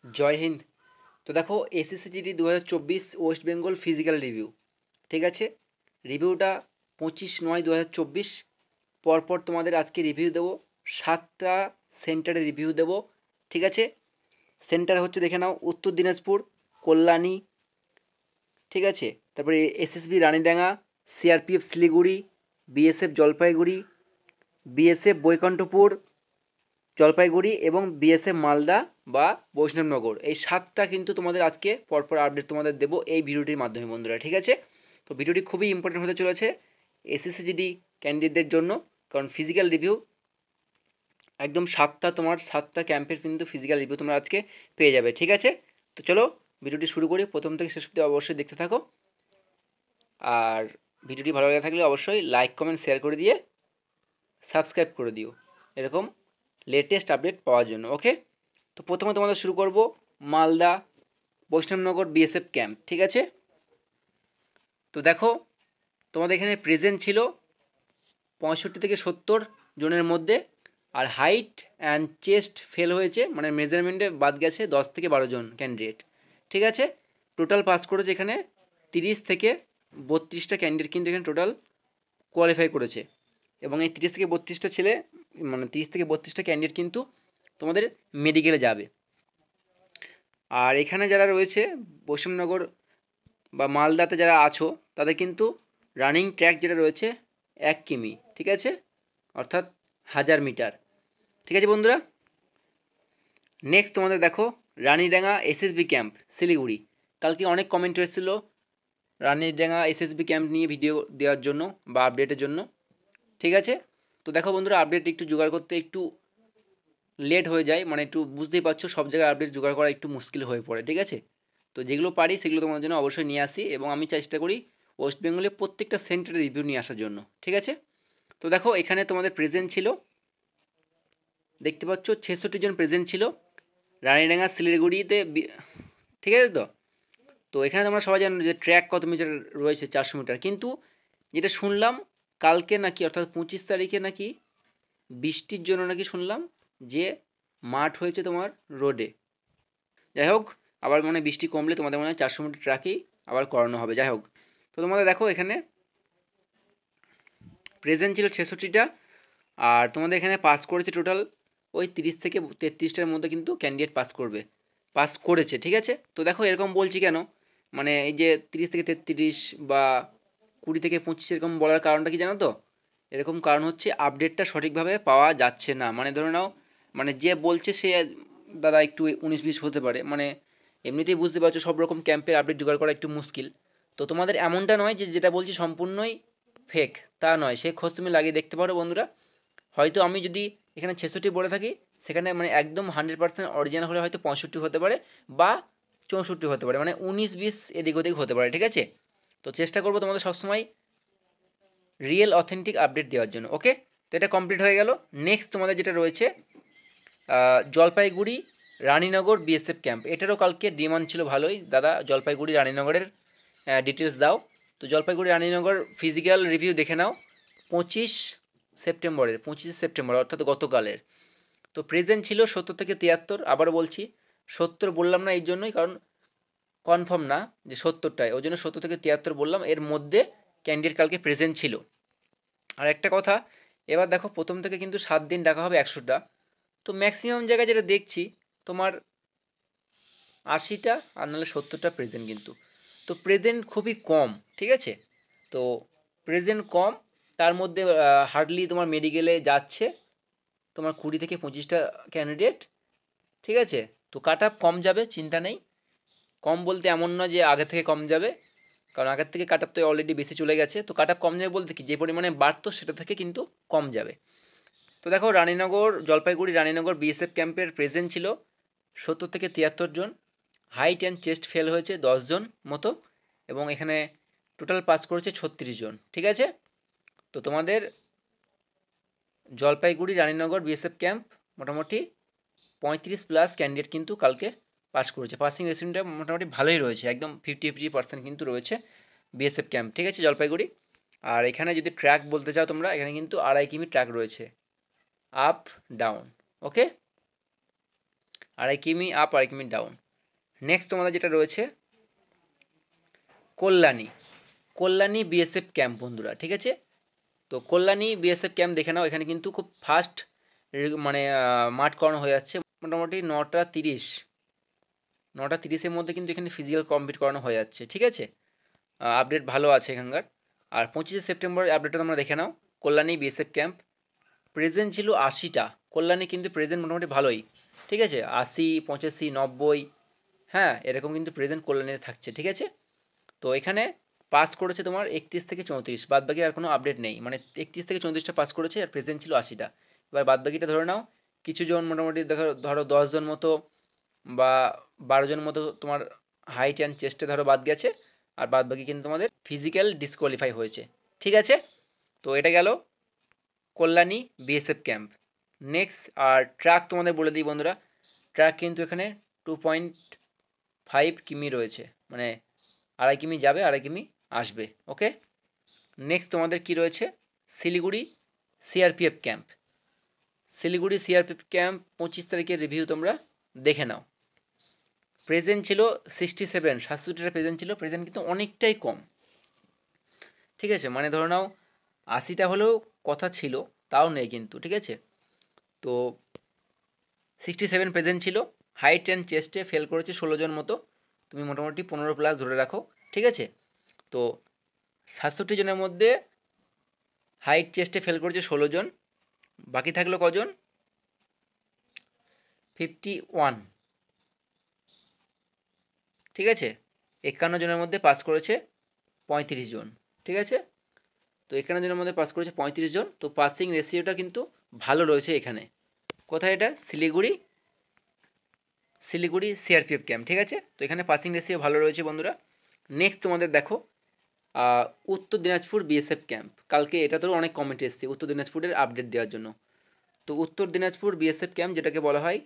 জয় হিন্দ। তো দেখো SSC GD 2024 West Bengal physical review, ঠিক আছে। রিভিউটা 25/9/2024 পরপর তোমাদের আজকে রিভিউ দেবো। 7টা সেন্টারে রিভিউ দেবো, ঠিক আছে। সেন্টার হচ্ছে দেখে নাও উত্তর দিনাজপুর, কল্যাণী, ঠিক আছে। তারপরে SSB Ranidanga, CRPF Siliguri, BSF Jalpaiguri, BSF Baikunthapur, Jalpaiguri এবং বিএসএফ মালদা বা বৈষ্ণবনগর। এই 7টা কিন্তু তোমাদের আজকে পরপর আপডেট তোমাদের দেবো এই ভিডিওটির মাধ্যমে বন্ধুরা, ঠিক আছে। তো ভিডিওটি খুবই ইম্পর্টেন্ট হতে চলেছে এসএসসিজিডি ক্যান্ডিডেটদের জন্য, কারণ ফিজিক্যাল রিভিউ একদম 7টা ক্যাম্পের কিন্তু ফিজিক্যাল রিভিউ তোমরা আজকে পেয়ে যাবে, ঠিক আছে। তো চলো ভিডিওটি শুরু করি, প্রথম থেকে শেষ অবধি অবশ্যই দেখতে থাকো। আর ভিডিওটি ভালো লাগে থাকলে অবশ্যই লাইক কমেন্ট শেয়ার করে দিয়ে সাবস্ক্রাইব করে দিও এরকম লেটেস্ট আপডেট পাওয়ার জন্য, ওকে। তো প্রথমে তোমাদের শুরু করব মালদা বৈষ্ণবনগর বিএসএফ ক্যাম্প, ঠিক আছে। তো দেখো তোমাদের এখানে প্রেজেন্ট ছিল 65 থেকে 70 জনের মধ্যে, আর হাইট অ্যান্ড চেস্ট ফেল হয়েছে, মানে মেজারমেন্টে বাদ গেছে 10 থেকে 12 জন ক্যান্ডিডেট, ঠিক আছে। টোটাল পাস করেছে এখানে 30 থেকে 32টা ক্যান্ডিডেট কিন্তু এখানে টোটাল কোয়ালিফাই করেছে। এবং এই 30 থেকে 32টা ছেলে, মানে 30 থেকে 32টা ক্যান্ডিডেট কিন্তু তোমাদের মেডিকেলে যাবে। আর এখানে যারা রয়েছে বৈষ্ণবনগর বা মালদাতে যারা আছো, তাদের কিন্তু রানিং ট্র্যাক যেটা রয়েছে 1 কিমি, ঠিক আছে, অর্থাৎ 1000 মিটার, ঠিক আছে বন্ধুরা। নেক্সট তোমাদের দেখো রানীডাঙ্গা এসএসবি ক্যাম্প শিলিগুড়ি। কালকে অনেক কমেন্ট এসেছিলো রানীডাঙ্গা এসএসবি ক্যাম্প নিয়ে ভিডিও দেওয়ার জন্য বা আপডেটের জন্য, ঠিক আছে। তো দেখো বন্ধুরা, আপডেট একটু জোগাড় করতে একটু লেট হয়ে যায়, মানে একটু বুঝতেই পারছো সব জায়গায় আপডেট জোগাড় করা একটু মুশকিল হয়ে পড়ে, ঠিক আছে। তো যেগুলো পারি সেগুলো তোমাদের জন্য অবশ্যই নিয়ে আসি, এবং আমি চেষ্টা করি ওয়েস্ট বেঙ্গলের প্রত্যেকটা সেন্টারে রিভিউ নিয়ে আসার জন্য, ঠিক আছে। তো দেখো এখানে তোমাদের প্রেজেন্ট ছিল, দেখতে পাচ্ছ 66 জন প্রেজেন্ট ছিল রানীডাঙ্গা শিলিগুড়িতে, ঠিক আছে। তো তো এখানে তোমরা সবাই জানো যে ট্র্যাক কত মিটার রয়েছে, 400 মিটার। কিন্তু যেটা শুনলাম কালকে নাকি, অর্থাৎ 25 তারিখে নাকি বৃষ্টির জন্য নাকি শুনলাম যে মাঠ হয়েছে তোমার রোডে। যাই হোক, আবার মনে হয় বৃষ্টি কমলে তোমাদের মনে হয় 400 মিটার ট্র্যাকেই আবার করানো হবে। যাই হোক, তো তোমাদের দেখো এখানে প্রেজেন্ট ছিল 66টা, আর তোমাদের এখানে পাস করেছে টোটাল ওই 30 থেকে 33টার মধ্যে কিন্তু ক্যান্ডিডেট পাস করেছে, ঠিক আছে। তো দেখো এরকম বলছি কেন, মানে এই যে 30 থেকে 33 বা 20 থেকে 25 এরকম বলার কারণটা কি জানো তো? এরকম কারণ হচ্ছে আপডেটটা সঠিকভাবে পাওয়া যাচ্ছে না, মানে ধরে নাও, মানে যে বলছে সে দাদা একটু 19-20 হতে পারে, মানে এমনিতেই বুঝতে পারছো সব রকম ক্যাম্পের আপডেট জোগাড় করা একটু মুশকিল। তো তোমাদের এমনটা নয় যে যেটা বলছি সম্পূর্ণই ফেক, তা নয়, সে খোঁজ তুমি লাগিয়ে দেখতে পারো বন্ধুরা। হয়তো আমি যদি এখানে 66 বলে থাকি, সেখানে মানে একদম 100% অরিজিনাল হলে হয়তো 65 হতে পারে বা 64 হতে পারে, মানে 19-20 এদিক ওদিক হতে পারে, ঠিক আছে। তো চেষ্টা করবো তোমাদের সবসময় রিয়েল অথেন্টিক আপডেট দেওয়ার জন্য, ওকে। তো এটা কমপ্লিট হয়ে গেল। নেক্সট তোমাদের যেটা রয়েছে জলপাইগুড়ি রানীনগর বিএসএফ ক্যাম্প, এটারও কালকে ডিমান্ড ছিল ভালোই, দাদা জলপাইগুড়ি রানীনগরের ডিটেলস দাও। তো জলপাইগুড়ি রানীনগর ফিজিক্যাল রিভিউ দেখে নাও 25 সেপ্টেম্বর অর্থাৎ গতকালের। তো প্রেজেন্ট ছিল 70 থেকে 73, আবার বলছি 70 বললাম না এই জন্যই কারণ কনফার্ম না যে 70টায়, ওই জন্য 70 থেকে 73 বললাম, এর মধ্যে ক্যান্ডিডেট কালকে প্রেজেন্ট ছিল। আর একটা কথা, এবার দেখো প্রথম থেকে কিন্তু 7 দিন ডাকা হবে 100টা, তো ম্যাক্সিমাম জায়গায় যেটা দেখছি তোমার 80টা আর নাহলে 70টা প্রেজেন্ট কিন্তু। তো প্রেজেন্ট খুবই কম, ঠিক আছে। তো প্রেজেন্ট কম, তার মধ্যে হার্ডলি তোমার মেডিকেলে যাচ্ছে তোমার 20 থেকে 25টা ক্যান্ডিডেট, ঠিক আছে। তো কাট আপ কম যাবে, চিন্তা নেই। কম বলতে এমন নয় যে আগে থেকে কম যাবে, কারণ আগের থেকে কাট আপ তো অলরেডি বেশি চলে গেছে। তো কাট আপ কম যাবে বলতে কি, যে পরিমাণে বাড়তো সেটা থেকে কিন্তু কম যাবে। তো দেখো রানীনগর জলপাইগুড়ি রানীনগর বিএসএফ ক্যাম্পের প্রেজেন্ট ছিল 70 থেকে 73 জন, হাইট অ্যান্ড চেস্ট ফেল হয়েছে 10 জন মতো, এবং এখানে টোটাল পাস করেছে 36 জন, ঠিক আছে। তো তোমাদের জলপাইগুড়ি রানীনগর বিএসএফ ক্যাম্প মোটামুটি 35+ ক্যান্ডিডেট কিন্তু কালকে পাস করেছে, পাসিং রেশিওটা মোটামুটি ভালোই রয়েছে, একদম 50% কিন্তু রয়েছে বিএসএফ ক্যাম্প, ঠিক আছে, জলপাইগুড়ি। আর এখানে যদি ট্র্যাক বলতে চাও তোমরা, এখানে কিন্তু 2.5 কিমি ট্র্যাক রয়েছে, আপ ডাউন, ওকে। কিমি আপ, 2.5 কিমি ডাউন। নেক্সট তোমাদের যেটা রয়েছে কল্যাণী বিএসএফ ক্যাম্প বন্ধুরা, ঠিক আছে। তো কল্যাণী বিএসএফ ক্যাম্প দেখে নাও, এখানে কিন্তু খুব ফাস্ট মানে মাঠ করানো হয়ে যাচ্ছে। মোটামুটি 9টা 30-এর মধ্যে কিন্তু এখানে ফিজিক্যাল কমপ্লিট করানো হয়ে যাচ্ছে, ঠিক আছে। আপডেট ভালো আছে এখানকার। আর 25শে সেপ্টেম্বর আপডেটটা তোমরা দেখে নাও। কল্যাণী বিএসএফ ক্যাম্প প্রেজেন্ট ছিল 80টা। কল্যাণী কিন্তু প্রেজেন্ট মোটামুটি ভালোই, ঠিক আছে। 80, 85, 90, হ্যাঁ, এরকম কিন্তু প্রেজেন্ট কল্যাণীতে থাকছে, ঠিক আছে। তো এখানে পাস করেছে তোমার 31 থেকে 34, বাদ বাকি আর কোনো আপডেট নেই। মানে 31 থেকে 34টা পাস করেছে, আর প্রেজেন্ট ছিল 80টা। এবার বাদ বাকিটা ধরে নাও, কিছু জন মোটামুটি ধরো 10জন মতো বা 12জন মতো তোমার হাইট অ্যান্ড চেস্টে ধরো বাদ গেছে, আর বাদ বাকি কিন্তু তোমাদের ফিজিক্যাল ডিসকোয়ালিফাই হয়েছে, ঠিক আছে। তো এটা গেল কল্যাণী বিএসএফ ক্যাম্প। নেক্সট আর ট্র্যাক তোমাদের বলে দিই বন্ধুরা, ট্র্যাক কিন্তু এখানে 2.5 কিমি রয়েছে, মানে 2.5 কিমি যাবে, 2.5 কিমি আসবে, ওকে। নেক্সট তোমাদের কি রয়েছে, Siliguri CRPF camp. Siliguri CRPF camp 25 তারিখের রিভিউ তোমরা দেখে নাও। প্রেজেন্ট ছিল 67টা প্রেজেন্ট ছিল, প্রেজেন্ট কিন্তু অনেকটাই কম, ঠিক আছে। মানে ধরে নাও 80টা হলেও কথা ছিল, তাও নেই কিন্তু, ঠিক আছে। তো 67 প্রেজেন্ট ছিল, হাইট অ্যান্ড চেস্টে ফেল করেছে 16জন মতো, তুমি মোটামুটি 15+ ধরে রাখো, ঠিক আছে। তো 67 জনের মধ্যে হাইট চেস্টে ফেল করেছে 16জন, বাকি থাকলো কজন, 51, ঠিক আছে। 51 জনের মধ্যে পাস করেছে 35 জন, ঠিক আছে। তো 51 জনের মধ্যে পাস করেছে 35 জন, তো পাসিং রেশিওটা কিন্তু ভালো রয়েছে এখানে। কোথায় এটা, শিলিগুড়ি সিআরপিএফ ক্যাম্প, ঠিক আছে। তো এখানে পাসিং রেশিও ভালো রয়েছে বন্ধুরা। নেক্সট তোমাদের দেখো উত্তর দিনাজপুর বিএসএফ ক্যাম্প। কালকে এটাতেও অনেক কমেন্ট এসেছে উত্তর দিনাজপুরের আপডেট দেওয়ার জন্য। তো উত্তর দিনাজপুর বিএসএফ ক্যাম্প, যেটাকে বলা হয়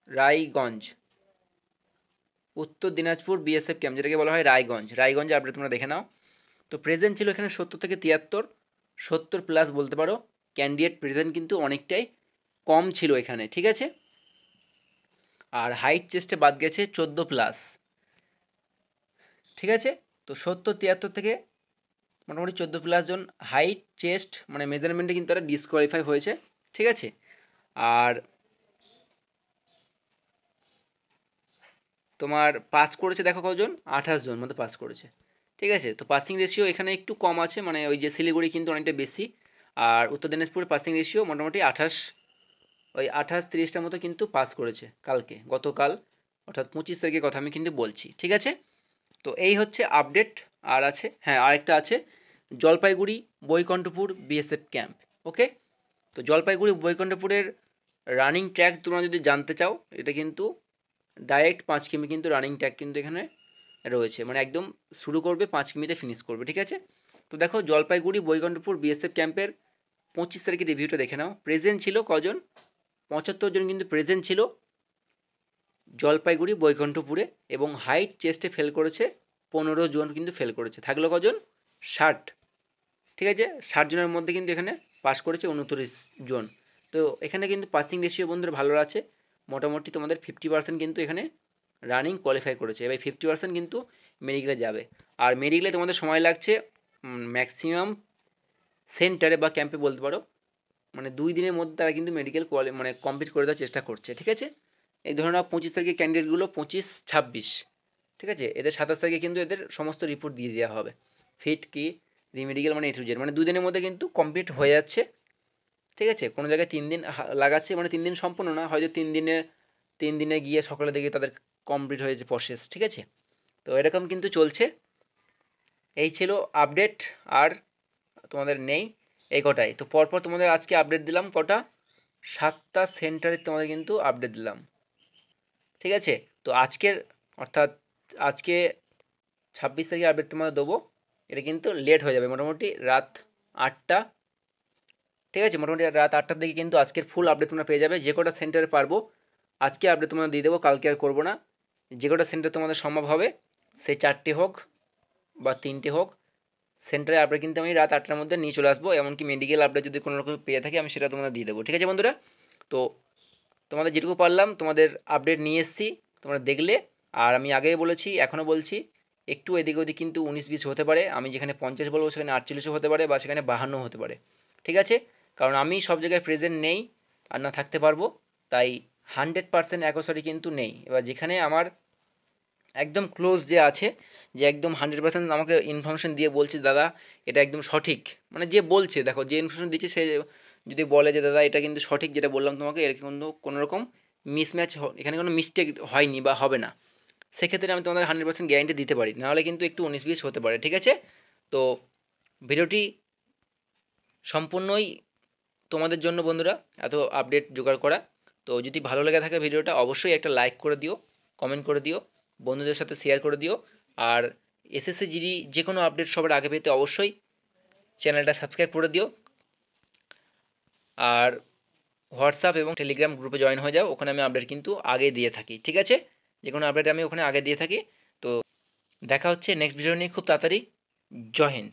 রায়গঞ্জ, উত্তর দিনাজপুর বিএসএফ ক্যাম্প যেটাকে বলা হয় রায়গঞ্জ আপডেট তোমরা দেখে নাও। তো প্রেজেন্ট ছিল এখানে 70 থেকে 73, 70+ বলতে পারো। ক্যান্ডিডেট প্রেজেন্ট কিন্তু অনেকটাই কম ছিল এখানে, ঠিক আছে। আর হাইট চেস্টে বাদ গেছে 14+, ঠিক আছে। তো 70-73 থেকে মোটামুটি 14+ জন হাইট চেস্ট মানে মেজারমেন্টে কিন্তু তারা ডিসকোয়ালিফাই হয়েছে, ঠিক আছে। আর তোমার পাস করেছে দেখো কজন, 28 জন মতো পাস করেছে, ঠিক আছে। তো পাসিং রেশিও এখানে একটু কম আছে, মানে ওই যে শিলিগুড়ি কিন্তু অনেকটা বেশি, আর উত্তর দিনাজপুরের পাসিং রেশিও মোটামুটি 28-30টার মতো কিন্তু পাস করেছে গতকাল, অর্থাৎ 25 তারিখের কথা আমি কিন্তু বলছি, ঠিক আছে। তো এই হচ্ছে আপডেট। আর আছে, হ্যাঁ, আরেকটা আছে জলপাইগুড়ি বৈকুণ্ঠপুর বিএসএফ ক্যাম্প, ওকে। তো জলপাইগুড়ি বৈকুণ্ঠপুরের রানিং ট্র্যাক তোমরা যদি জানতে চাও, এটা কিন্তু ডাইরেক্ট 5 কিমি কিন্তু রানিং ট্র্যাক কিন্তু এখানে রয়েছে, মানে একদম শুরু করবে 5 কিমিতে ফিনিশ করবে, ঠিক আছে। তো দেখো জলপাইগুড়ি বৈকুণ্ঠপুর বিএসএফ ক্যাম্পের 25 তারিখের রিভিউটা দেখে নাও। প্রেজেন্ট ছিল কজন, 75 জন কিন্তু প্রেজেন্ট ছিল জলপাইগুড়ি বৈকুণ্ঠপুরে, এবং হাইট চেস্টে ফেল করেছে 15 জন কিন্তু ফেল করেছে, থাকলো কজন, 60, ঠিক আছে। 60 জনের মধ্যে কিন্তু এখানে পাস করেছে 29 জন। তো এখানে কিন্তু পাসিং রেশিও বন্ধুরা ভালো আছে, মোটামুটি তোমাদের 50% কিন্তু এখানে রানিং কোয়ালিফাই করেছে। এবার 50% কিন্তু মেডিকেলে যাবে। আর মেডিকেলে তোমাদের সময় লাগছে ম্যাক্সিমাম সেন্টারে বা ক্যাম্পে বলতে পারো, মানে 2 দিনের মধ্যে তারা কিন্তু মেডিকেল মানে কমপ্লিট করে দেওয়ার চেষ্টা করছে, ঠিক আছে। এই ধরুন 25 তারিখের ক্যান্ডিডেটগুলো 25-26, ঠিক আছে। এদের 27 তারিখে কিন্তু এদের সমস্ত রিপোর্ট দিয়ে দেওয়া হবে, ফিট কি রিমেডিকেল মানে A to Z, মানে 2 দিনের মধ্যে কিন্তু কমপ্লিট হয়ে যাচ্ছে, ঠিক আছে। কোনো জায়গায় 3 দিন লাগাচ্ছে, মানে 3 দিন সম্পূর্ণ না, হয়তো 3 দিনে গিয়ে সকালে দেখে তাদের কমপ্লিট হয়েছে প্রসেস, ঠিক আছে। তো এরকম কিন্তু চলছে। এই ছিল আপডেট, আর তোমাদের নেই, এই কটাই। তো পরপর তোমাদের আজকে আপডেট দিলাম কটা, 7টা সেন্টারে তোমাদের কিন্তু আপডেট দিলাম, ঠিক আছে। তো আজকের, অর্থাৎ আজকে 26 তারিখে আপডেট তোমাদের দেবো, এটা কিন্তু লেট হয়ে যাবে, মোটামুটি রাত 8টা, ঠিক আছে। মোটামুটি রাত 8টার দিকে কিন্তু আজকের ফুল আপডেট তোমরা পেয়ে যাবে। যে কটা সেন্টারে পারবো আজকে আপডেট তোমরা দিয়ে দেবো, কালকে আর করবো না। যে কটা সেন্টার তোমাদের সম্ভব হবে, সেই 4টে হোক বা 3টে হোক, সেন্টারে আপডেট কিন্তু আমি রাত 8টার মধ্যে নিয়ে চলে আসবো। এমনকি মেডিকেল আপডেট যদি কোনো রকম পেয়ে থাকি আমি সেটা তোমাদের দিয়ে দেবো, ঠিক আছে বন্ধুরা। তো তোমাদের যেটুকু পারলাম তোমাদের আপডেট নিয়ে এসেছি, তোমরা দেখলে। আর আমি আগেই বলেছি, এখনও বলছি, একটু এদিকে ওদিক কিন্তু 19-20 হতে পারে। আমি যেখানে 50 বলবো সেখানে 48ও হতে পারে, বা সেখানে 52 হতে পারে। ঠিক আছে? কারণ আমি সব জায়গায় প্রেজেন্ট নেই, আর না থাকতে পারবো। তাই 100% অ্যাকোসরি কিন্তু নেই। এবার যেখানে আমার একদম ক্লোজ যে আছে, যে একদম 100% আমাকে ইনফরমেশন দিয়ে বলছে দাদা এটা একদম সঠিক, মানে যে বলছে, দেখো যে ইনফরমেশন দিচ্ছে সে যদি বলে যে দাদা এটা কিন্তু সঠিক যেটা বললাম তোমাকে, এর কিন্তু কোনো রকম মিসম্যাচ, এখানে কোনো মিস্টেক হয়নি বা হবে না, সেক্ষেত্রে আমি তোমাদের 100% গ্যারেন্টি দিতে পারি। নাহলে কিন্তু একটু 19-20 হতে পারে। ঠিক আছে? তো ভিডিওটি সম্পূর্ণই তোমাদের জন্য বন্ধুরা, এত আপডেট জোগাড় করা। তো যদি ভালো লেগে থাকে ভিডিওটা, অবশ্যই একটা লাইক করে দিও, কমেন্ট করে দিও, বন্ধুদের সাথে শেয়ার করে দিও। আর এসএসসি জিডি যে কোনো আপডেট সবার আগে পেতে অবশ্যই চ্যানেলটা সাবস্ক্রাইব করে দিও। আর হোয়াটসঅ্যাপ এবং টেলিগ্রাম গ্রুপে জয়েন হয়ে যাও, ওখানে আমি আপডেট কিন্তু আগে দিয়ে থাকি। ঠিক আছে? যে কোনো আপডেট আমি ওখানে আগে দিয়ে থাকি। তো দেখা হচ্ছে নেক্সট ভিডিও নিয়ে খুব তাড়াতাড়ি। জয় হিন্দ।